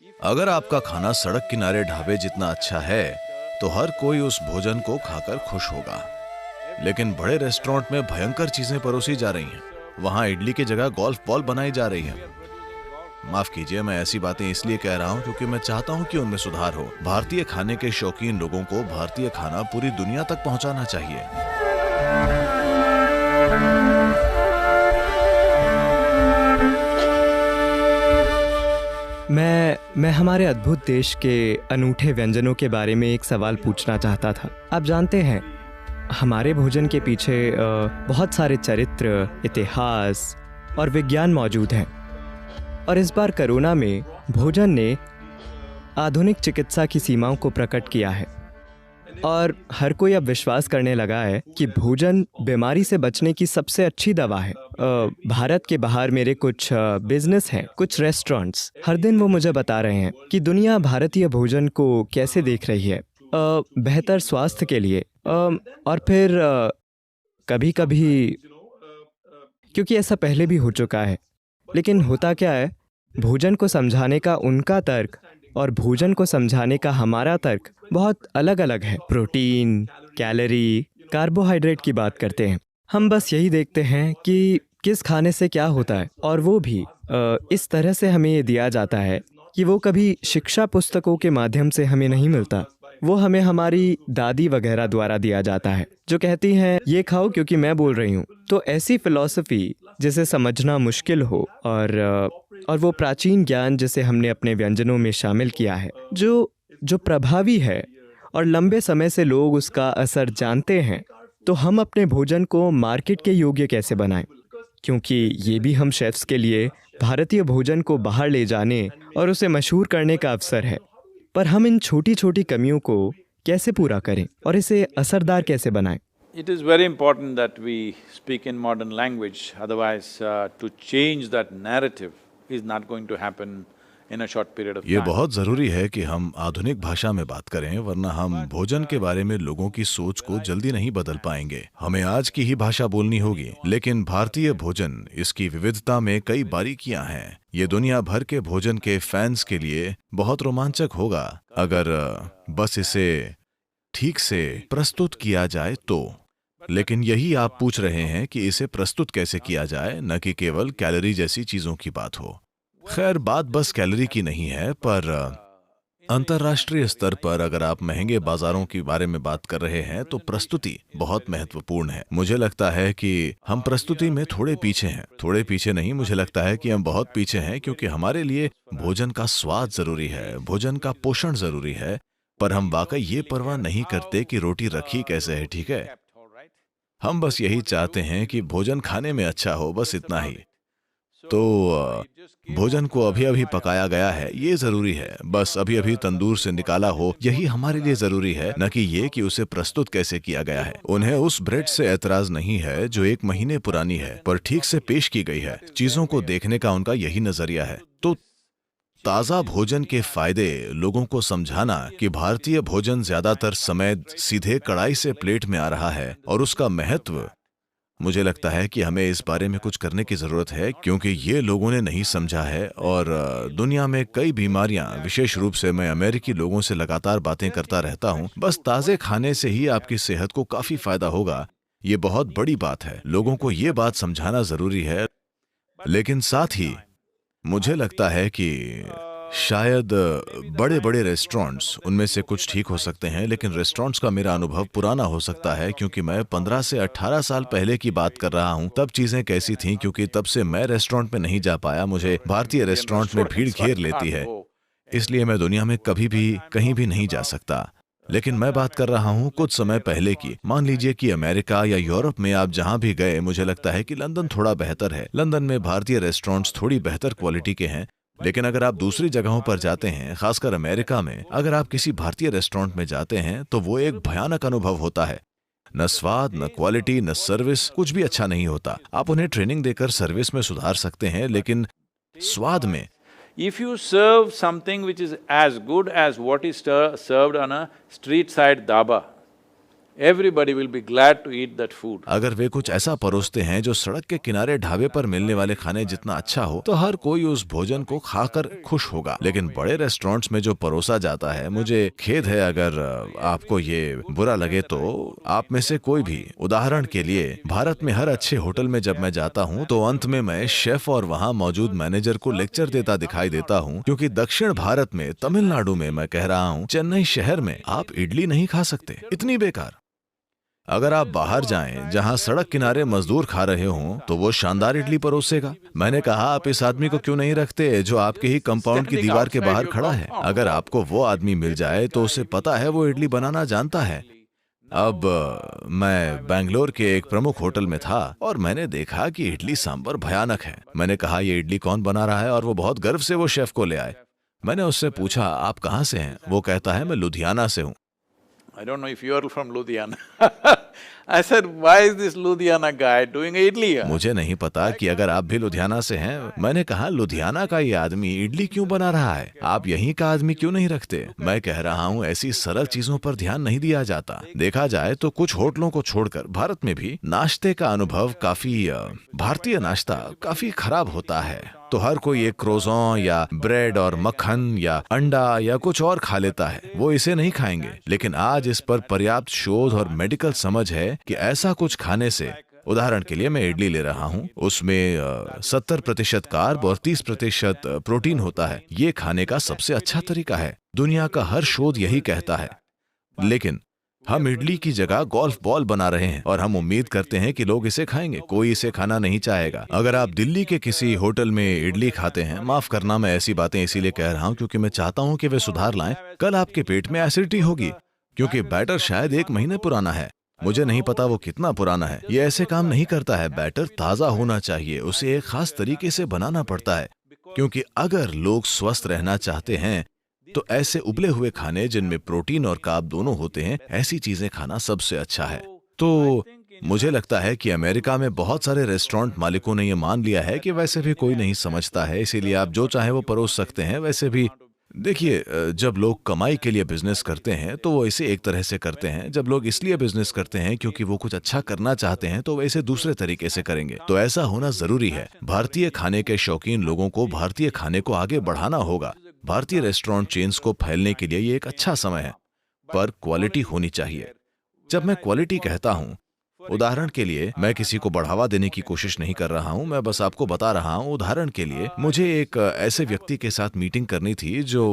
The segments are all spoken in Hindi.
अगर आपका खाना सड़क किनारे ढाबे जितना अच्छा है तो हर कोई उस भोजन को खाकर खुश होगा। लेकिन बड़े रेस्टोरेंट में भयंकर चीजें परोसी जा रही हैं। वहां इडली की जगह गोल्फ बॉल बनाई जा रही है। माफ कीजिए, मैं ऐसी बातें इसलिए कह रहा हूं क्योंकि मैं चाहता हूं कि उनमें सुधार हो। भारतीय खाने के शौकीन लोगों को भारतीय खाना पूरी दुनिया तक पहुंचाना चाहिए। मैं हमारे अद्भुत देश के अनूठे व्यंजनों के बारे में एक सवाल पूछना चाहता था। आप जानते हैं, हमारे भोजन के पीछे बहुत सारे चरित्र, इतिहास और विज्ञान मौजूद हैं। और इस बार कोरोना में भोजन ने आधुनिक चिकित्सा की सीमाओं को प्रकट किया है और हर कोई अब विश्वास करने लगा है कि भोजन बीमारी से बचने की सबसे अच्छी दवा है। भारत के बाहर मेरे कुछ बिजनेस हैं, कुछ रेस्टोरेंट्स, हर दिन वो मुझे बता रहे हैं कि दुनिया भारतीय भोजन को कैसे देख रही है, बेहतर स्वास्थ्य के लिए। और फिर कभी कभी, क्योंकि ऐसा पहले भी हो चुका है, लेकिन होता क्या है, भोजन को समझाने का उनका तर्क और भोजन को समझाने का हमारा तर्क बहुत अलग अलग है। प्रोटीन, कैलोरी, कार्बोहाइड्रेट की बात करते हैं। हम बस यही देखते हैं कि किस खाने से क्या होता है, और वो भी इस तरह से हमें ये दिया जाता है कि वो कभी शिक्षा पुस्तकों के माध्यम से हमें नहीं मिलता। वो हमें हमारी दादी वगैरह द्वारा दिया जाता है, जो कहती हैं ये खाओ क्योंकि मैं बोल रही हूँ। तो ऐसी फिलॉसफी जिसे समझना मुश्किल हो, और वो प्राचीन ज्ञान जिसे हमने अपने व्यंजनों में शामिल किया है, जो प्रभावी है और लंबे समय से लोग उसका असर जानते हैं, तो हम अपने भोजन को मार्केट के योग्य कैसे बनाएं? क्योंकि ये भी हम शेफ्स के लिए भारतीय भोजन को बाहर ले जाने और उसे मशहूर करने का अवसर है। पर हम इन छोटी छोटी कमियों को कैसे पूरा करें और इसे असरदार कैसे बनाएं? It is very important that we speak in modern language, otherwise to change that narrative is not going to happen in a short period of ये time. बहुत जरूरी है कि हम आधुनिक भाषा में बात करें, वरना हम भोजन के बारे में लोगों की सोच को जल्दी नहीं बदल पाएंगे। हमें आज की ही भाषा बोलनी होगी। लेकिन भारतीय भोजन, इसकी विविधता में कई बारीकियां हैं। ये दुनिया भर के भोजन के फैंस के लिए बहुत रोमांचक होगा अगर बस इसे ठीक से प्रस्तुत किया जाए तो। लेकिन यही आप पूछ रहे हैं कि इसे प्रस्तुत कैसे किया जाए, न कि केवल कैलोरी जैसी चीजों की बात हो। खैर, बात बस कैलोरी की नहीं है, पर अंतर्राष्ट्रीय स्तर पर अगर आप महंगे बाजारों के बारे में बात कर रहे हैं तो प्रस्तुति बहुत महत्वपूर्ण है। मुझे लगता है कि हम प्रस्तुति में थोड़े पीछे हैं। थोड़े पीछे नहीं, मुझे लगता है कि हम बहुत पीछे हैं, क्योंकि हमारे लिए भोजन का स्वाद जरूरी है, भोजन का पोषण जरूरी है, पर हम वाकई ये परवाह नहीं करते कि रोटी रखी कैसे है। ठीक है, हम बस यही चाहते हैं कि भोजन खाने में अच्छा हो, बस इतना ही। तो भोजन को अभी अभी पकाया गया है, ये जरूरी है। बस अभी अभी तंदूर से निकाला हो, यही हमारे लिए जरूरी है, न कि ये कि उसे प्रस्तुत कैसे किया गया है। उन्हें उस ब्रेड से ऐतराज नहीं है जो 1 महीने पुरानी है पर ठीक से पेश की गई है। चीजों को देखने का उनका यही नजरिया है। तो ताजा भोजन के फायदे लोगों को समझाना कि भारतीय भोजन ज्यादातर समय सीधे कढ़ाई से प्लेट में आ रहा है और उसका महत्व, मुझे लगता है कि हमें इस बारे में कुछ करने की जरूरत है, क्योंकि ये लोगों ने नहीं समझा है। और दुनिया में कई बीमारियां, विशेष रूप से मैं अमेरिकी लोगों से लगातार बातें करता रहता हूं, बस ताजे खाने से ही आपकी सेहत को काफी फायदा होगा। ये बहुत बड़ी बात है, लोगों को ये बात समझाना जरूरी है। लेकिन साथ ही मुझे लगता है कि शायद बड़े बड़े रेस्टोरेंट्स, उनमें से कुछ ठीक हो सकते हैं, लेकिन रेस्टोरेंट्स का मेरा अनुभव पुराना हो सकता है, क्योंकि मैं 15 से 18 साल पहले की बात कर रहा हूं। तब चीजें कैसी थीं, क्योंकि तब से मैं रेस्टोरेंट में नहीं जा पाया। मुझे भारतीय रेस्टोरेंट में भीड़ घेर लेती है, इसलिए मैं दुनिया में कभी भी कहीं भी नहीं जा सकता। लेकिन मैं बात कर रहा हूं कुछ समय पहले की। मान लीजिए कि अमेरिका या यूरोप में आप जहां भी गए, मुझे लगता है कि लंदन थोड़ा बेहतर है। लंदन में भारतीय रेस्टोरेंट्स थोड़ी बेहतर क्वालिटी के हैं। लेकिन अगर आप दूसरी जगहों पर जाते हैं, खासकर अमेरिका में, अगर आप किसी भारतीय रेस्टोरेंट में जाते हैं तो वो एक भयानक अनुभव होता है। न स्वाद, न क्वालिटी, न सर्विस, कुछ भी अच्छा नहीं होता। आप उन्हें ट्रेनिंग देकर सर्विस में सुधार सकते हैं, लेकिन स्वाद में If you serve something which is as good as what is served on a street side dhaba, everybody will be glad to eat that food. अगर वे कुछ ऐसा परोसते हैं जो सड़क के किनारे ढाबे पर मिलने वाले खाने जितना अच्छा हो तो हर कोई उस भोजन को खाकर खुश होगा। लेकिन बड़े रेस्टोरेंट्स में जो परोसा जाता है, मुझे खेद है अगर आपको ये बुरा लगे तो आप में से कोई भी, उदाहरण के लिए भारत में हर अच्छे होटल में जब मैं जाता हूँ तो अंत में मैं शेफ और वहाँ मौजूद मैनेजर को लेक्चर देता दिखाई देता हूँ, क्योंकि दक्षिण भारत में, तमिलनाडु में, मैं कह रहा हूँ चेन्नई शहर में आप इडली नहीं खा सकते, इतनी बेकार। अगर आप बाहर जाएं जहां सड़क किनारे मजदूर खा रहे हों तो वो शानदार इडली परोसेगा। मैंने कहा आप इस आदमी को क्यों नहीं रखते जो आपके ही कंपाउंड की दीवार के बाहर खड़ा है। अगर आपको वो आदमी मिल जाए तो उसे पता है वो इडली बनाना जानता है। अब मैं बेंगलोर के एक प्रमुख होटल में था और मैंने देखा कि इडली सांभर भयानक है। मैंने कहा ये इडली कौन बना रहा है, और वो बहुत गर्व से वो शेफ को ले आए। मैंने उससे पूछा आप कहाँ से हैं? वो कहता है मैं लुधियाना से हूँ। I don't know if you are from Ludhiana. I said, why is this Ludhiana guy doing idli here? मुझे नहीं पता कि अगर आप भी लुधियाना से हैं। मैंने कहा लुधियाना का ये आदमी इडली क्यों बना रहा है, आप यहीं का आदमी क्यों नहीं रखते? मैं कह रहा हूँ ऐसी सरल चीजों पर ध्यान नहीं दिया जाता। देखा जाए तो कुछ होटलों को छोड़कर भारत में भी नाश्ते का अनुभव भारतीय नाश्ता काफी खराब होता है। तो हर कोई एक क्रोज़ों या ब्रेड और मक्खन या अंडा या कुछ और खा लेता है, वो इसे नहीं खाएंगे। लेकिन आज इस पर पर्याप्त शोध और मेडिकल समझ है कि ऐसा कुछ खाने से, उदाहरण के लिए मैं इडली ले रहा हूँ, उसमें 70% कार्ब और 30% प्रोटीन होता है। ये खाने का सबसे अच्छा तरीका है। दुनिया का हर शोध यही कहता है। लेकिन हम इडली की जगह गोल्फ बॉल बना रहे हैं और हम उम्मीद करते हैं कि लोग इसे खाएंगे। कोई इसे खाना नहीं चाहेगा। अगर आप दिल्ली के किसी होटल में इडली खाते हैं, माफ करना मैं ऐसी बातें इसीलिए कह रहा हूं क्योंकि मैं चाहता हूं कि वे सुधार लाएं, कल आपके पेट में एसिडिटी होगी क्योंकि बैटर शायद 1 महीने पुराना है। मुझे नहीं पता वो कितना पुराना है। ये ऐसे काम नहीं करता है। बैटर ताजा होना चाहिए, उसे एक खास तरीके से बनाना पड़ता है, क्योंकि अगर लोग स्वस्थ रहना चाहते हैं तो ऐसे उबले हुए खाने जिनमें प्रोटीन और कार्ब दोनों होते हैं, ऐसी चीजें खाना सबसे अच्छा है। तो मुझे लगता है कि अमेरिका में बहुत सारे रेस्टोरेंट मालिकों ने ये मान लिया है कि वैसे भी कोई नहीं समझता है, इसीलिए आप जो चाहे वो परोस सकते हैं। वैसे भी देखिए, जब लोग कमाई के लिए बिजनेस करते हैं तो वो इसे एक तरह से करते हैं। जब लोग इसलिए बिजनेस करते हैं क्योंकि वो कुछ अच्छा करना चाहते हैं तो वे इसे दूसरे तरीके से करेंगे। तो ऐसा होना जरूरी है। भारतीय खाने के शौकीन लोगों को भारतीय खाने को आगे बढ़ाना होगा। भारतीय रेस्टोरेंट चेन्स को फैलने के लिए ये एक अच्छा समय है, पर क्वालिटी होनी चाहिए। जब मैं क्वालिटी कहता हूं, उदाहरण के लिए मैं किसी को बढ़ावा देने की कोशिश नहीं कर रहा हूं, मैं बस आपको बता रहा हूं। उदाहरण के लिए मुझे एक ऐसे व्यक्ति के साथ मीटिंग करनी थी जो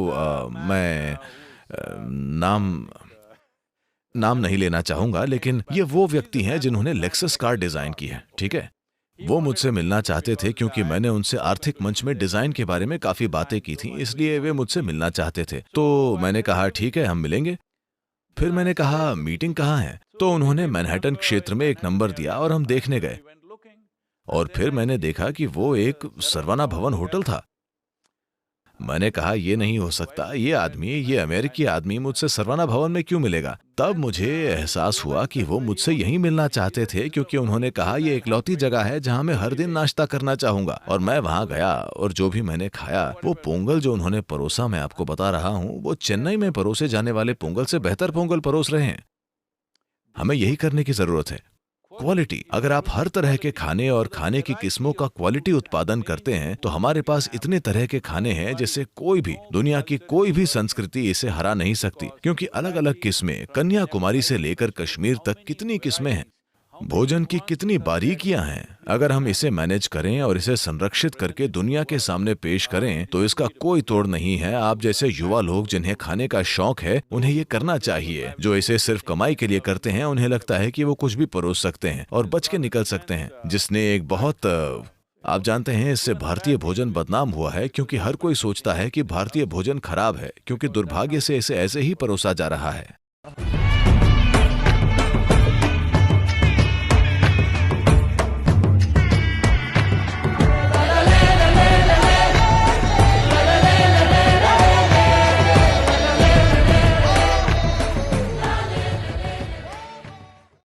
मैं नाम नहीं लेना चाहूंगा, लेकिन ये वो व्यक्ति हैं जिन्होंने लेक्सस कार डिजाइन की है, ठीक है। वो मुझसे मिलना चाहते थे क्योंकि मैंने उनसे आर्थिक मंच में डिजाइन के बारे में काफी बातें की थी, इसलिए वे मुझसे मिलना चाहते थे। तो मैंने कहा ठीक है, हम मिलेंगे। फिर मैंने कहा मीटिंग कहाँ है? तो उन्होंने मैनहट्टन क्षेत्र में एक नंबर दिया और हम देखने गए। और फिर मैंने देखा कि वो एक सरवना भवन होटल था। मैंने कहा ये नहीं हो सकता, ये अमेरिकी आदमी मुझसे सरवना भवन में क्यों मिलेगा? तब मुझे एहसास हुआ कि वो मुझसे यहीं मिलना चाहते थे क्योंकि उन्होंने कहा ये इकलौती जगह है जहां मैं हर दिन नाश्ता करना चाहूंगा। और मैं वहां गया और जो भी मैंने खाया, वो पोंगल जो उन्होंने परोसा, मैं आपको बता रहा हूं, वो चेन्नई में परोसे जाने वाले पोंगल से बेहतर पोंगल परोस रहे हैं। हमें यही करने की जरूरत है, क्वालिटी। अगर आप हर तरह के खाने और खाने की किस्मों का क्वालिटी उत्पादन करते हैं तो हमारे पास इतने तरह के खाने हैं जिसे कोई भी, दुनिया की कोई भी संस्कृति इसे हरा नहीं सकती, क्योंकि अलग अलग किस्में, कन्याकुमारी से लेकर कश्मीर तक कितनी किस्में हैं। भोजन की कितनी बारीकियां हैं। अगर हम इसे मैनेज करें और इसे संरक्षित करके दुनिया के सामने पेश करें तो इसका कोई तोड़ नहीं है। आप जैसे युवा लोग जिन्हें खाने का शौक है, उन्हें ये करना चाहिए। जो इसे सिर्फ कमाई के लिए करते हैं, उन्हें लगता है कि वो कुछ भी परोस सकते हैं और बच के निकल सकते हैं। जिसने एक बहुत आप जानते हैं, इससे भारतीय भोजन बदनाम हुआ है क्योंकि हर कोई सोचता है कि भारतीय भोजन खराब है, क्योंकि दुर्भाग्य से इसे ऐसे ही परोसा जा रहा है।